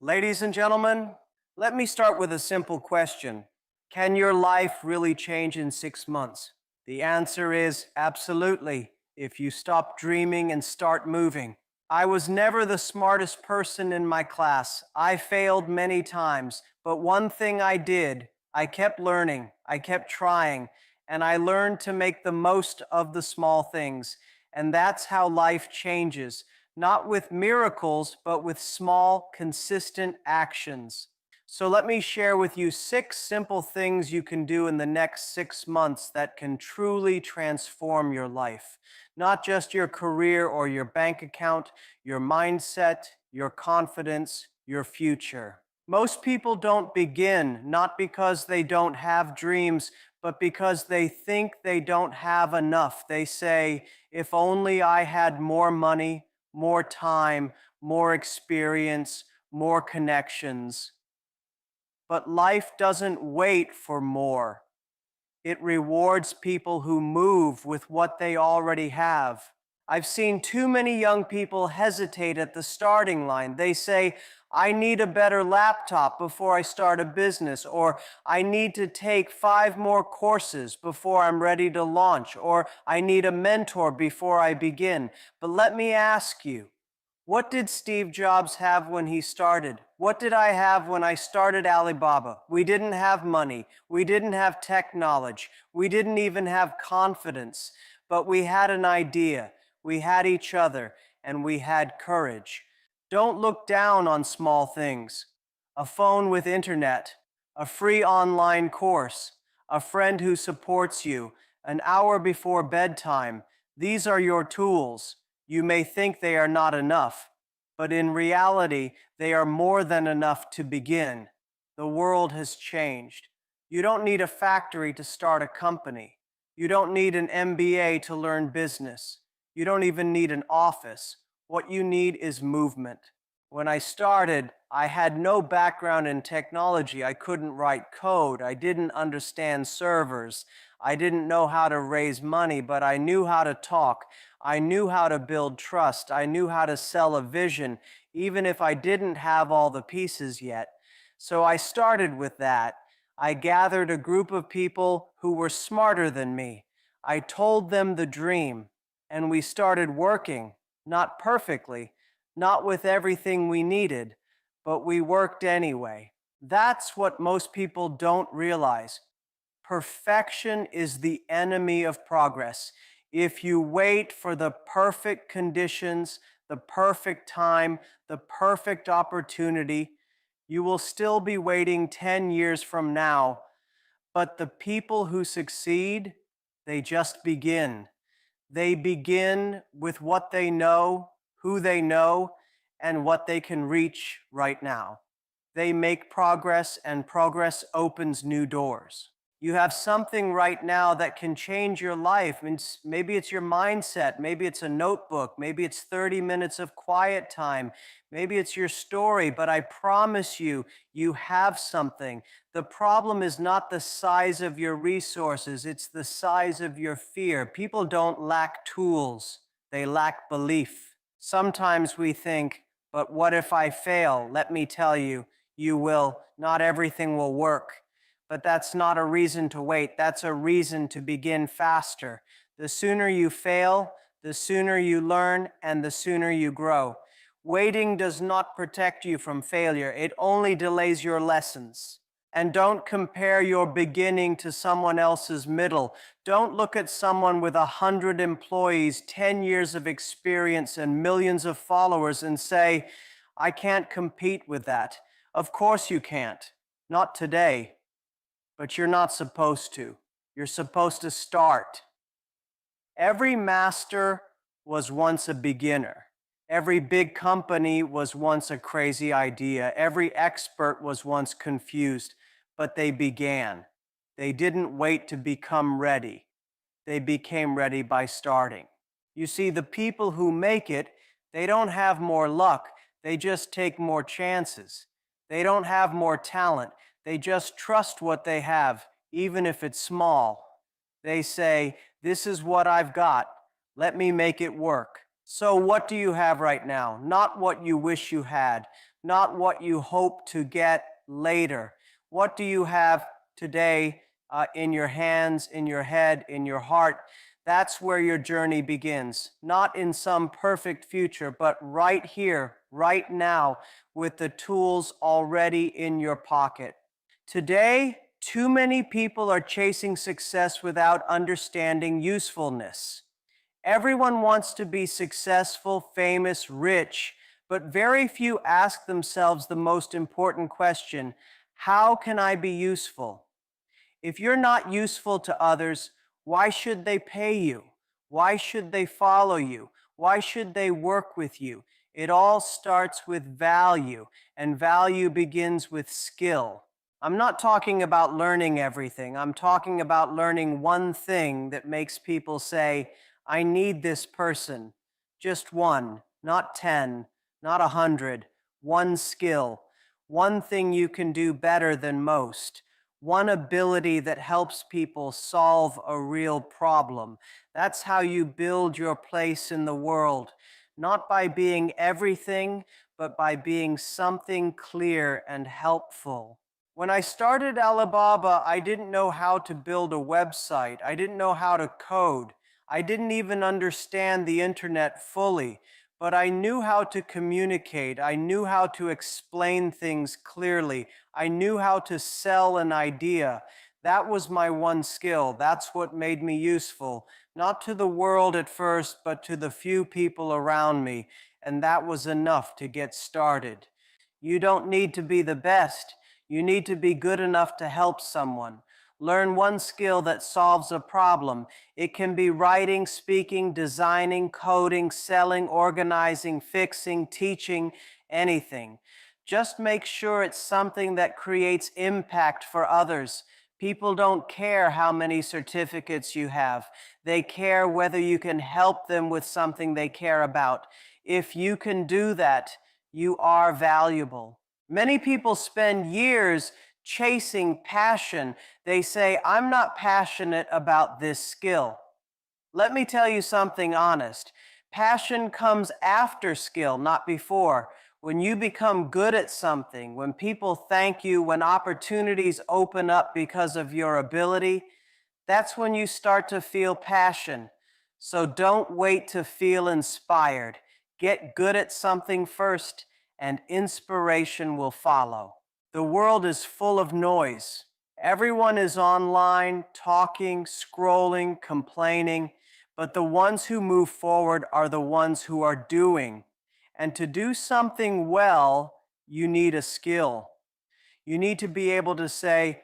Ladies and gentlemen, let me start with a simple question. Can your life really change in 6 months? The answer is absolutely, if you stop dreaming and start moving. I was never the smartest person in my class. I failed many times, but one thing I did, I kept learning, I kept trying, and I learned to make the most of the small things. And that's how life changes, not with miracles, but with small, consistent actions. So let me share with you 6 simple things you can do in the next 6 months that can truly transform your life. Not just your career or your bank account, your mindset, your confidence, your future. Most people don't begin, not because they don't have dreams, but because they think they don't have enough. They say, if only I had more money, more time, more experience, more connections. But life doesn't wait for more. It rewards people who move with what they already have. I've seen too many young people hesitate at the starting line. They say, I need a better laptop before I start a business, or I need to take 5 more courses before I'm ready to launch, or I need a mentor before I begin. But let me ask you, what did Steve Jobs have when he started? What did I have when I started Alibaba? We didn't have money. We didn't have tech knowledge. We didn't even have confidence. But we had an idea. We had each other, and we had courage. Don't look down on small things. A phone with internet, a free online course, a friend who supports you, an hour before bedtime. These are your tools. You may think they are not enough, but in reality, they are more than enough to begin. The world has changed. You don't need a factory to start a company. You don't need an MBA to learn business. You don't even need an office. What you need is movement. When I started, I had no background in technology. I couldn't write code. I didn't understand servers. I didn't know how to raise money, but I knew how to talk. I knew how to build trust. I knew how to sell a vision, even if I didn't have all the pieces yet. So I started with that. I gathered a group of people who were smarter than me. I told them the dream, and we started working, not perfectly, not with everything we needed, but we worked anyway. That's what most people don't realize. Perfection is the enemy of progress. If you wait for the perfect conditions, the perfect time, the perfect opportunity, you will still be waiting 10 years from now. But the people who succeed, they just begin. They begin with what they know, who they know, and what they can reach right now. They make progress, and progress opens new doors. You have something right now that can change your life. Maybe it's your mindset. Maybe it's a notebook. Maybe it's 30 minutes of quiet time. Maybe it's your story, but I promise you, you have something. The problem is not the size of your resources, it's the size of your fear. People don't lack tools, they lack belief. Sometimes we think, but what if I fail? Let me tell you, you will. Not everything will work. But that's not a reason to wait. That's a reason to begin faster. The sooner you fail, the sooner you learn, and the sooner you grow. Waiting does not protect you from failure. It only delays your lessons. And don't compare your beginning to someone else's middle. Don't look at someone with 100 employees, 10 years of experience, and millions of followers and say, I can't compete with that. Of course you can't. Not today. But you're not supposed to. You're supposed to start. Every master was once a beginner. Every big company was once a crazy idea. Every expert was once confused, but they began. They didn't wait to become ready. They became ready by starting. You see, the people who make it, they don't have more luck. They just take more chances. They don't have more talent. They just trust what they have, even if it's small. They say, this is what I've got. Let me make it work. So what do you have right now? Not what you wish you had, not what you hope to get later. What do you have today in your hands, in your head, in your heart? That's where your journey begins. Not in some perfect future, but right here, right now, with the tools already in your pocket. Today, too many people are chasing success without understanding usefulness. Everyone wants to be successful, famous, rich, but very few ask themselves the most important question: how can I be useful? If you're not useful to others, why should they pay you? Why should they follow you? Why should they work with you? It all starts with value, and value begins with skill. I'm not talking about learning everything. I'm talking about learning one thing that makes people say, I need this person. Just one, not 10, not 100. One skill, one thing you can do better than most, one ability that helps people solve a real problem. That's how you build your place in the world, not by being everything, but by being something clear and helpful. When I started Alibaba, I didn't know how to build a website. I didn't know how to code. I didn't even understand the internet fully, but I knew how to communicate. I knew how to explain things clearly. I knew how to sell an idea. That was my one skill. That's what made me useful, not to the world at first, but to the few people around me. And that was enough to get started. You don't need to be the best. You need to be good enough to help someone. Learn one skill that solves a problem. It can be writing, speaking, designing, coding, selling, organizing, fixing, teaching, anything. Just make sure it's something that creates impact for others. People don't care how many certificates you have. They care whether you can help them with something they care about. If you can do that, you are valuable. Many people spend years chasing passion. They say, I'm not passionate about this skill. Let me tell you something honest. Passion comes after skill, not before. When you become good at something, when people thank you, when opportunities open up because of your ability, that's when you start to feel passion. So don't wait to feel inspired. Get good at something first, and inspiration will follow. The world is full of noise. Everyone is online, talking, scrolling, complaining, but the ones who move forward are the ones who are doing. And to do something well, you need a skill. You need to be able to say,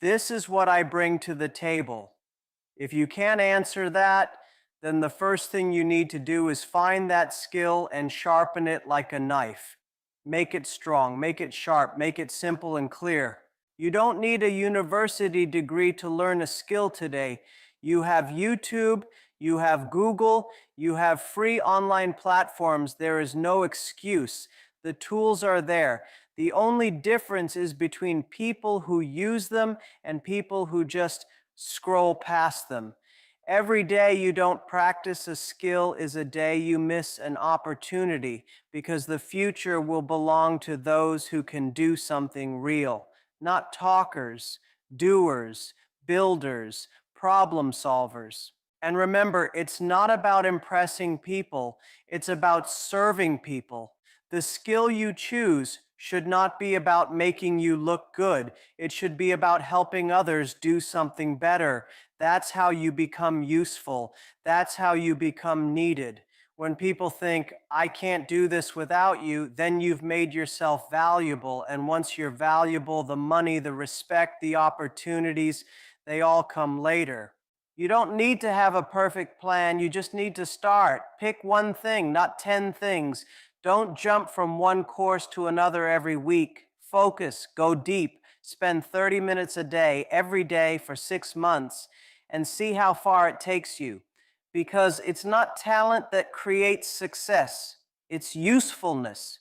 this is what I bring to the table. If you can't answer that, then the first thing you need to do is find that skill and sharpen it like a knife. Make it strong, make it sharp, make it simple and clear. You don't need a university degree to learn a skill today. You have YouTube, you have Google, you have free online platforms. There is no excuse. The tools are there. The only difference is between people who use them and people who just scroll past them. Every day you don't practice a skill is a day you miss an opportunity, because the future will belong to those who can do something real, not talkers, doers, builders, problem solvers. And remember, it's not about impressing people, it's about serving people. The skill you choose should not be about making you look good. It should be about helping others do something better. That's how you become useful. That's how you become needed. When people think, I can't do this without you, then you've made yourself valuable. And once you're valuable, the money, the respect, the opportunities, they all come later. You don't need to have a perfect plan. You just need to start. Pick one thing, not 10 things. Don't jump from one course to another every week. Focus, go deep, spend 30 minutes a day, every day for 6 months, and see how far it takes you. Because it's not talent that creates success, it's usefulness.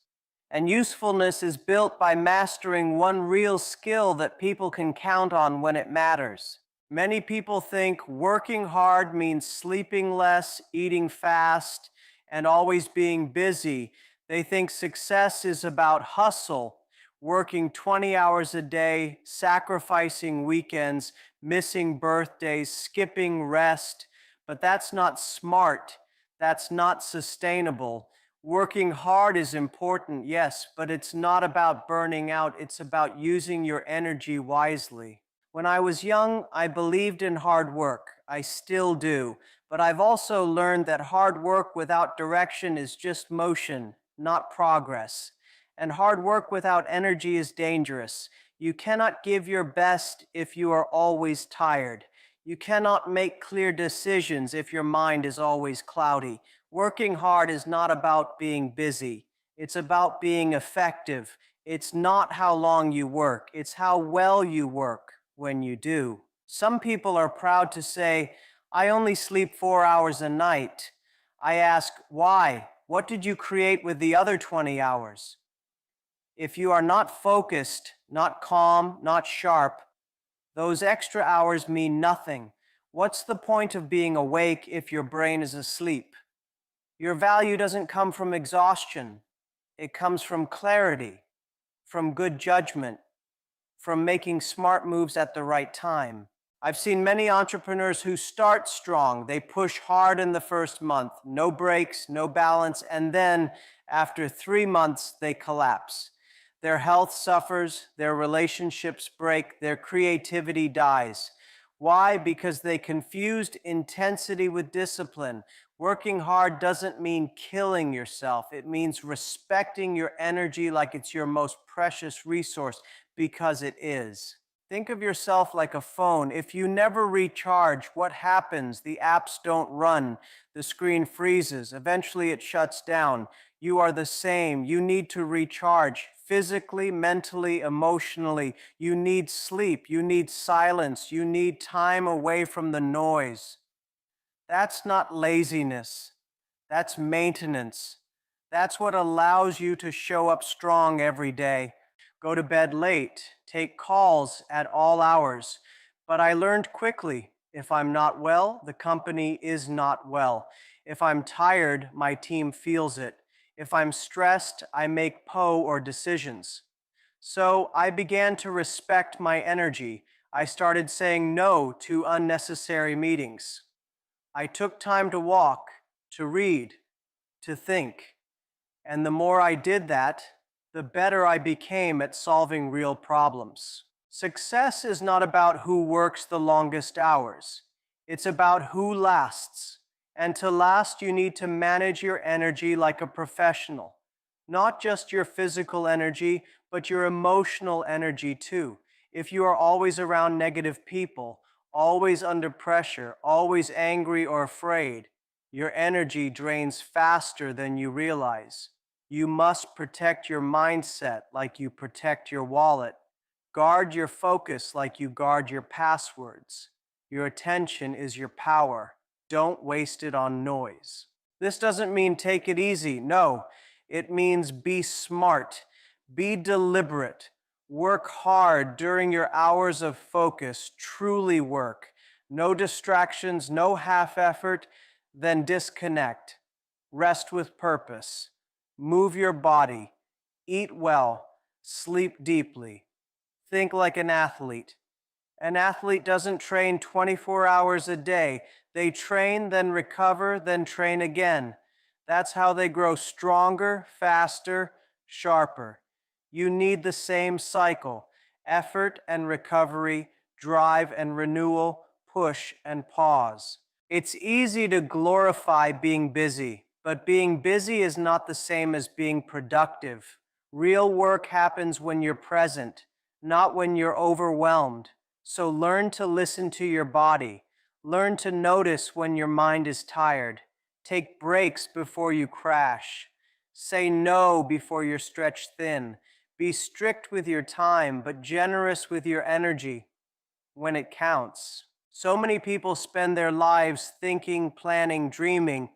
And usefulness is built by mastering one real skill that people can count on when it matters. Many people think working hard means sleeping less, eating fast, and always being busy. They think success is about hustle, working 20 hours a day, sacrificing weekends, missing birthdays, skipping rest. But that's not smart. That's not sustainable. Working hard is important, yes, but it's not about burning out. It's about using your energy wisely. When I was young, I believed in hard work. I still do. But I've also learned that hard work without direction is just motion, not progress. And hard work without energy is dangerous. You cannot give your best if you are always tired. You cannot make clear decisions if your mind is always cloudy. Working hard is not about being busy. It's about being effective. It's not how long you work. It's how well you work when you do. Some people are proud to say, I only sleep 4 hours a night. I ask, why? What did you create with the other 20 hours? If you are not focused, not calm, not sharp, those extra hours mean nothing. What's the point of being awake if your brain is asleep? Your value doesn't come from exhaustion. It comes from clarity, from good judgment, from making smart moves at the right time. I've seen many entrepreneurs who start strong. They push hard in the first month, no breaks, no balance, and then after 3 months, they collapse. Their health suffers, their relationships break, their creativity dies. Why? Because they confused intensity with discipline. Working hard doesn't mean killing yourself. It means respecting your energy like it's your most precious resource, because it is. Think of yourself like a phone. If you never recharge, what happens? The apps don't run. The screen freezes. Eventually it shuts down. You are the same. You need to recharge physically, mentally, emotionally. You need sleep. You need silence. You need time away from the noise. That's not laziness. That's maintenance. That's what allows you to show up strong every day. Go to bed late, take calls at all hours. But I learned quickly, if I'm not well, the company is not well. If I'm tired, my team feels it. If I'm stressed, I make or decisions. So I began to respect my energy. I started saying no to unnecessary meetings. I took time to walk, to read, to think. And the more I did that, the better I became at solving real problems. Success is not about who works the longest hours. It's about who lasts. And to last, you need to manage your energy like a professional. Not just your physical energy, but your emotional energy too. If you are always around negative people, always under pressure, always angry or afraid, your energy drains faster than you realize. You must protect your mindset like you protect your wallet. Guard your focus like you guard your passwords. Your attention is your power. Don't waste it on noise. This doesn't mean take it easy. No, it means be smart, be deliberate, work hard during your hours of focus, truly work. No distractions, no half effort, then disconnect. Rest with purpose. Move your body. Eat well. Sleep deeply. Think like an athlete. An athlete doesn't train 24 hours a day. They train, then recover, then train again. That's how they grow stronger, faster, sharper. You need the same cycle: effort and recovery, drive and renewal, push and pause. It's easy to glorify being busy, but being busy is not the same as being productive. Real work happens when you're present, not when you're overwhelmed. So learn to listen to your body. Learn to notice when your mind is tired. Take breaks before you crash. Say no before you're stretched thin. Be strict with your time, but generous with your energy when it counts. So many people spend their lives thinking, planning, dreaming,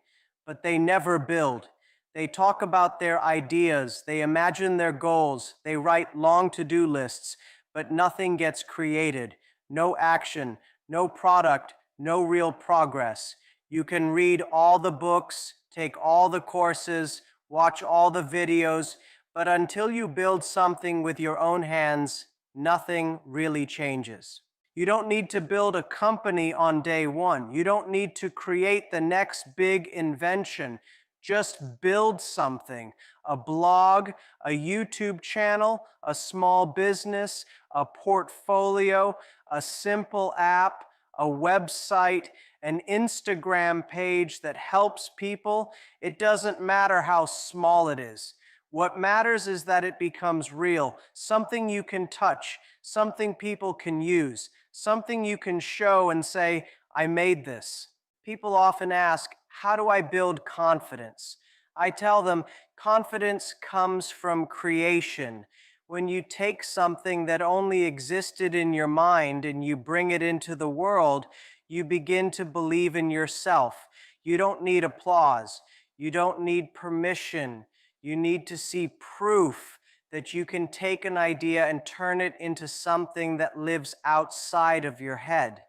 but they never build. They talk about their ideas, they imagine their goals, they write long to-do lists, but nothing gets created. No action, no product, no real progress. You can read all the books, take all the courses, watch all the videos, but until you build something with your own hands, nothing really changes. You don't need to build a company on day one. You don't need to create the next big invention. Just build something, a blog, a YouTube channel, a small business, a portfolio, a simple app, a website, an Instagram page that helps people. It doesn't matter how small it is. What matters is that it becomes real, something you can touch, something people can use, something you can show and say, I made this. People often ask, how do I build confidence? I tell them, confidence comes from creation. When you take something that only existed in your mind and you bring it into the world, you begin to believe in yourself. You don't need applause. You don't need permission. You need to see proof that you can take an idea and turn it into something that lives outside of your head.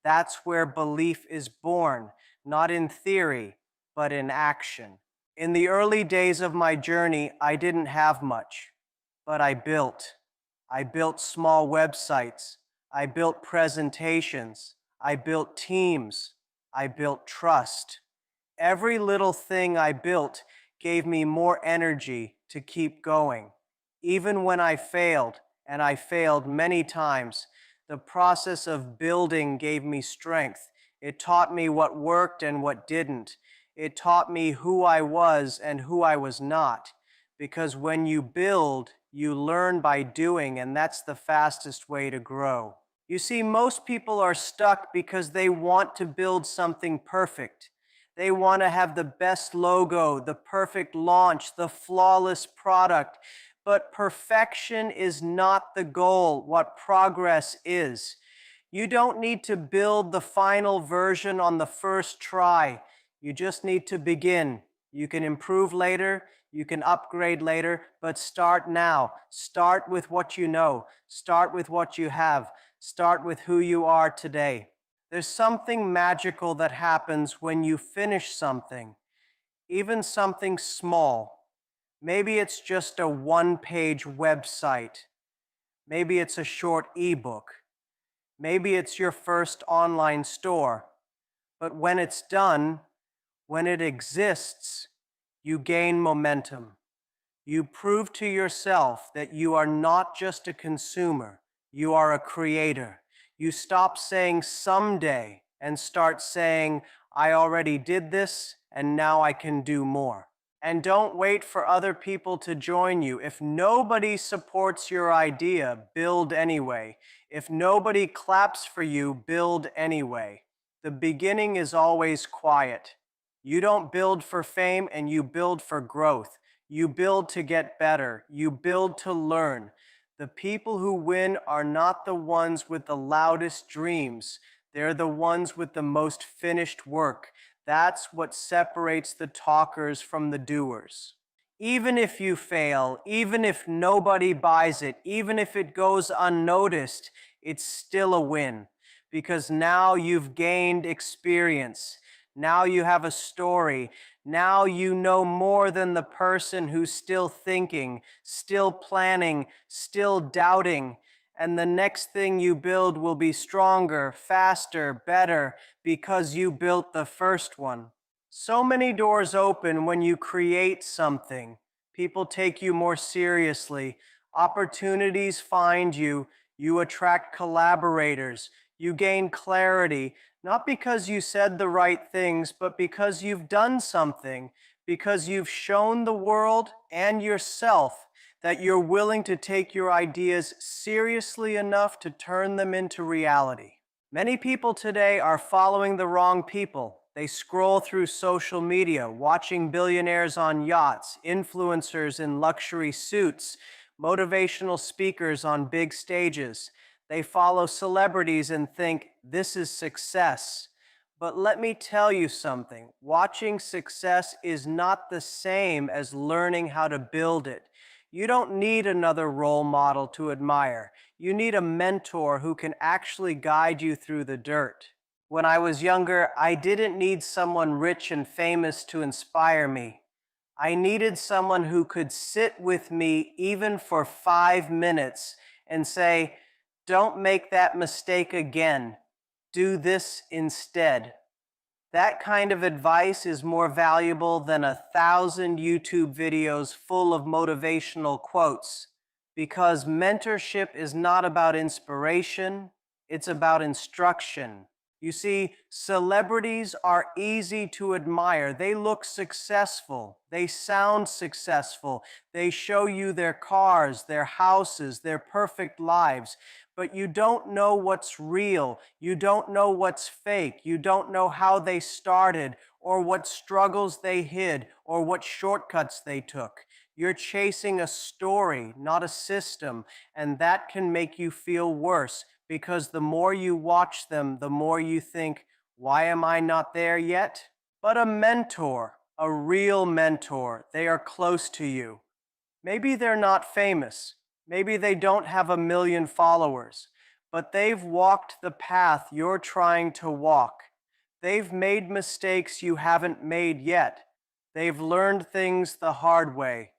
That's where belief is born, not in theory, but in action. In the early days of my journey, I didn't have much, but I built. I built small websites. I built presentations. I built teams. I built trust. Every little thing I built gave me more energy to keep going. Even when I failed, and I failed many times, the process of building gave me strength. It taught me what worked and what didn't. It taught me who I was and who I was not. Because when you build, you learn by doing, and that's the fastest way to grow. You see, most people are stuck because they want to build something perfect. They want to have the best logo, the perfect launch, the flawless product. But perfection is not the goal. What progress is. You don't need to build the final version on the first try. You just need to begin. You can improve later, you can upgrade later, but start now. Start with what you know. Start with what you have. Start with who you are today. There's something magical that happens when you finish something, even something small. Maybe it's just a one-page website. Maybe it's a short ebook. Maybe it's your first online store. But when it's done, when it exists, you gain momentum. You prove to yourself that you are not just a consumer, you are a creator. You stop saying someday and start saying, I already did this and now I can do more. And don't wait for other people to join you. If nobody supports your idea, build anyway. If nobody claps for you, build anyway. The beginning is always quiet. You don't build for fame and you build for growth. You build to get better. You build to learn. The people who win are not the ones with the loudest dreams. They're the ones with the most finished work. That's what separates the talkers from the doers. Even if you fail, even if nobody buys it, even if it goes unnoticed, it's still a win. Because now you've gained experience. Now you have a story. Now you know more than the person who's still thinking, still planning, still doubting. And the next thing you build will be stronger, faster, better, because you built the first one. So many doors open when you create something. People take you more seriously. Opportunities find you. You attract collaborators. You gain clarity, not because you said the right things, but because you've done something, because you've shown the world and yourself that you're willing to take your ideas seriously enough to turn them into reality. Many people today are following the wrong people. They scroll through social media, watching billionaires on yachts, influencers in luxury suits, motivational speakers on big stages. They follow celebrities and think, this is success. But let me tell you something. Watching success is not the same as learning how to build it. You don't need another role model to admire. You need a mentor who can actually guide you through the dirt. When I was younger, I didn't need someone rich and famous to inspire me. I needed someone who could sit with me even for 5 minutes and say, don't make that mistake again. Do this instead. That kind of advice is more valuable than 1,000 YouTube videos full of motivational quotes, because mentorship is not about inspiration, it's about instruction. You see, celebrities are easy to admire. They look successful. They sound successful. They show you their cars, their houses, their perfect lives. But you don't know what's real. You don't know what's fake. You don't know how they started, or what struggles they hid, or what shortcuts they took. You're chasing a story, not a system, and that can make you feel worse, because the more you watch them, the more you think, why am I not there yet? But a mentor, a real mentor, they are close to you. Maybe they're not famous. Maybe they don't have 1 million followers, but they've walked the path you're trying to walk. They've made mistakes you haven't made yet. They've learned things the hard way,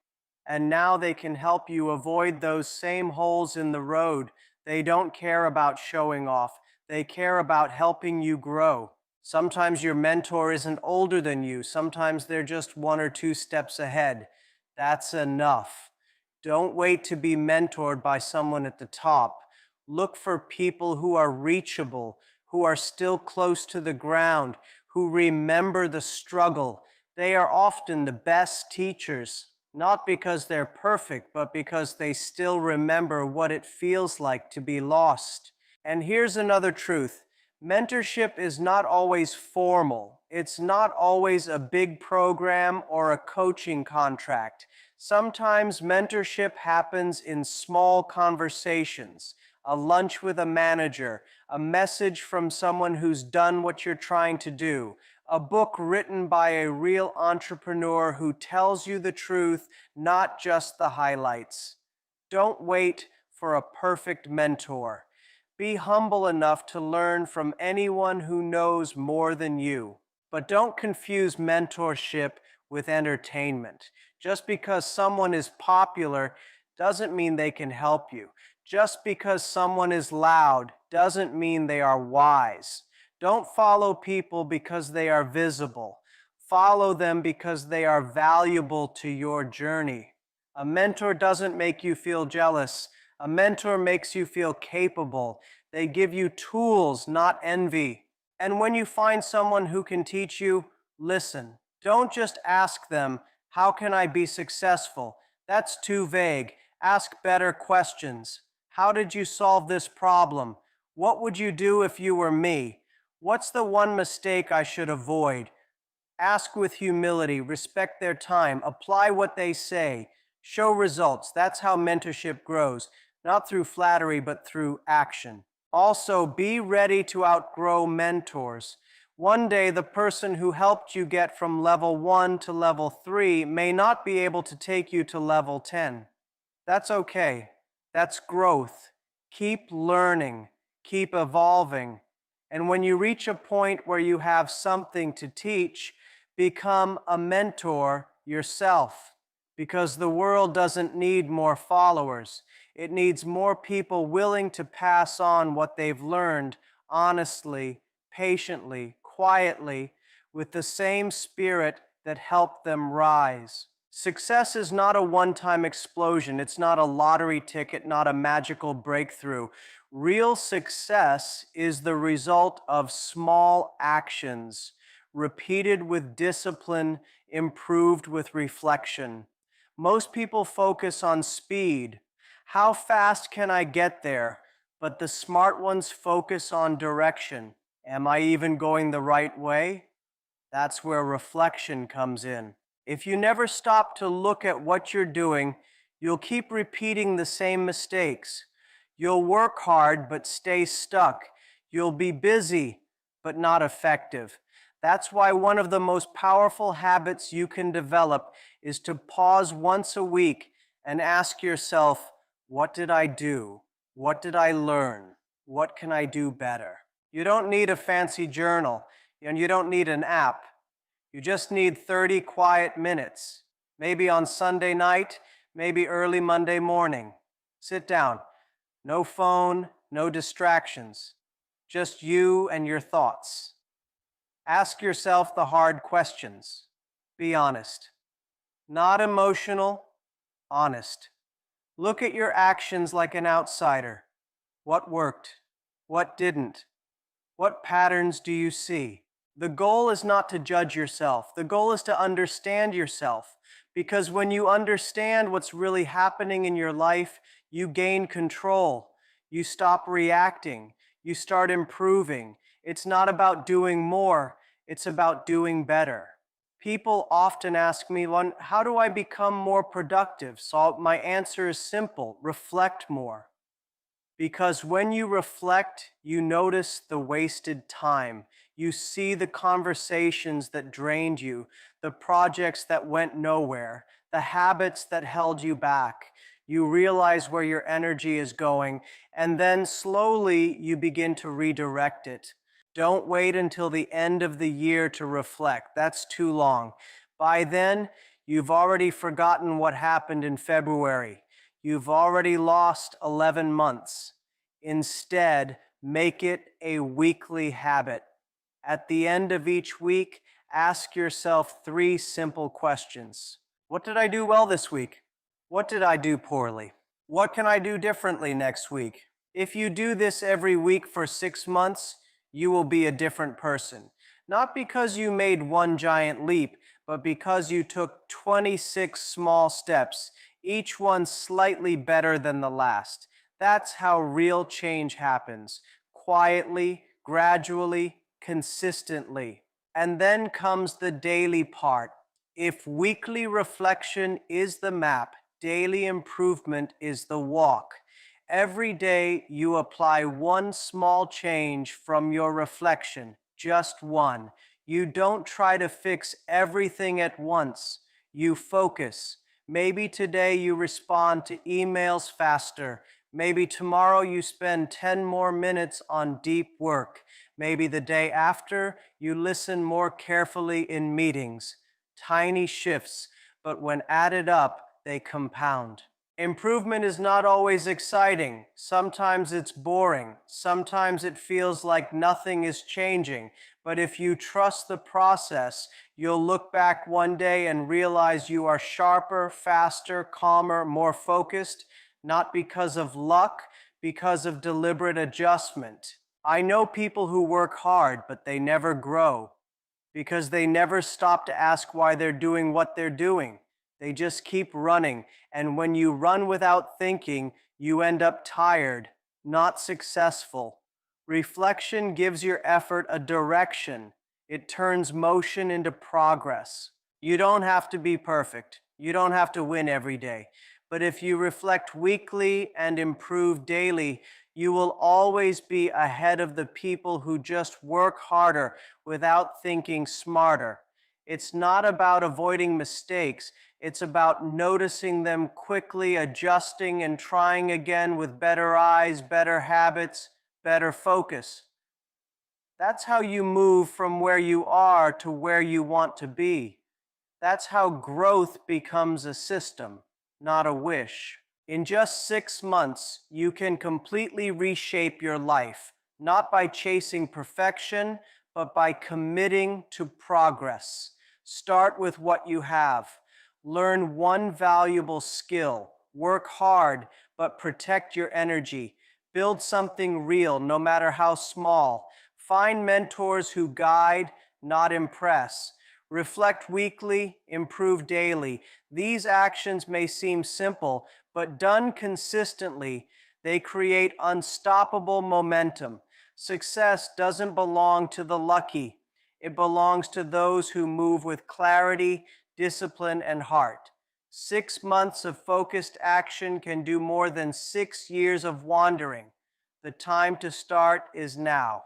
and now they can help you avoid those same holes in the road. They don't care about showing off. They care about helping you grow. Sometimes your mentor isn't older than you. Sometimes they're just 1 or 2 steps ahead. That's enough. Don't wait to be mentored by someone at the top. Look for people who are reachable, who are still close to the ground, who remember the struggle. They are often the best teachers, not because they're perfect, but because they still remember what it feels like to be lost. And here's another truth. Mentorship is not always formal. It's not always a big program or a coaching contract. Sometimes mentorship happens in small conversations, a lunch with a manager, a message from someone who's done what you're trying to do, a book written by a real entrepreneur who tells you the truth, not just the highlights. Don't wait for a perfect mentor. Be humble enough to learn from anyone who knows more than you. But don't confuse mentorship with entertainment. Just because someone is popular doesn't mean they can help you. Just because someone is loud doesn't mean they are wise. Don't follow people because they are visible. Follow them because they are valuable to your journey. A mentor doesn't make you feel jealous. A mentor makes you feel capable. They give you tools, not envy. And when you find someone who can teach you, listen. Don't just ask them, how can I be successful? That's too vague. Ask better questions. How did you solve this problem? What would you do if you were me? What's the one mistake I should avoid? Ask with humility, respect their time, apply what they say, show results. That's how mentorship grows, not through flattery, but through action. Also, be ready to outgrow mentors. One day, the person who helped you get from level 1 to level 3 may not be able to take you to level 10. That's okay. That's growth. Keep learning. Keep evolving. And when you reach a point where you have something to teach, become a mentor yourself. Because the world doesn't need more followers. It needs more people willing to pass on what they've learned honestly, patiently, quietly, with the same spirit that helped them rise. Success is not a one-time explosion. It's not a lottery ticket, not a magical breakthrough. Real success is the result of small actions, repeated with discipline, improved with reflection. Most people focus on speed. How fast can I get there? But the smart ones focus on direction. Am I even going the right way? That's where reflection comes in. If you never stop to look at what you're doing, you'll keep repeating the same mistakes. You'll work hard but stay stuck. You'll be busy but not effective. That's why one of the most powerful habits you can develop is to pause once a week and ask yourself, what did I do? What did I learn? What can I do better? You don't need a fancy journal, and you don't need an app. You just need 30 quiet minutes. Maybe on Sunday night, maybe early Monday morning. Sit down. No phone, no distractions. Just you and your thoughts. Ask yourself the hard questions. Be honest. Not emotional, honest. Look at your actions like an outsider. What worked? What didn't? What patterns do you see? The goal is not to judge yourself. The goal is to understand yourself. Because when you understand what's really happening in your life, you gain control. You stop reacting. You start improving. It's not about doing more, it's about doing better. People often ask me, how do I become more productive? So my answer is simple: reflect more. Because when you reflect, you notice the wasted time. You see the conversations that drained you, the projects that went nowhere, the habits that held you back. You realize where your energy is going, and then slowly you begin to redirect it. Don't wait until the end of the year to reflect. That's too long. By then, you've already forgotten what happened in February. You've already lost 11 months. Instead, make it a weekly habit. At the end of each week, ask yourself 3 simple questions. What did I do well this week? What did I do poorly? What can I do differently next week? If you do this every week for 6 months, you will be a different person. Not because you made one giant leap, but because you took 26 small steps, each one slightly better than the last. That's how real change happens. Quietly, gradually, consistently. And then comes the daily part. If weekly reflection is the map, daily improvement is the walk. Every day you apply one small change from your reflection, just one. You don't try to fix everything at once. You focus. Maybe today you respond to emails faster. Maybe tomorrow you spend 10 more minutes on deep work. Maybe the day after you listen more carefully in meetings. Tiny shifts, but when added up, they compound. Improvement is not always exciting. Sometimes it's boring. Sometimes it feels like nothing is changing. But if you trust the process, you'll look back one day and realize you are sharper, faster, calmer, more focused, not because of luck, because of deliberate adjustment. I know people who work hard, but they never grow because they never stop to ask why they're doing what they're doing. They just keep running, and when you run without thinking, you end up tired, not successful. Reflection gives your effort a direction. It turns motion into progress. You don't have to be perfect. You don't have to win every day. But if you reflect weekly and improve daily, you will always be ahead of the people who just work harder without thinking smarter. It's not about avoiding mistakes. It's about noticing them quickly, adjusting, and trying again with better eyes, better habits, better focus. That's how you move from where you are to where you want to be. That's how growth becomes a system, not a wish. In just 6 months, you can completely reshape your life, not by chasing perfection, but by committing to progress. Start with what you have. Learn one valuable skill. Work hard, but protect your energy. Build something real, no matter how small. Find mentors who guide, not impress. Reflect weekly, improve daily. These actions may seem simple, but done consistently, they create unstoppable momentum. Success doesn't belong to the lucky. It belongs to those who move with clarity, discipline, and heart. 6 months of focused action can do more than 6 years of wandering. The time to start is now.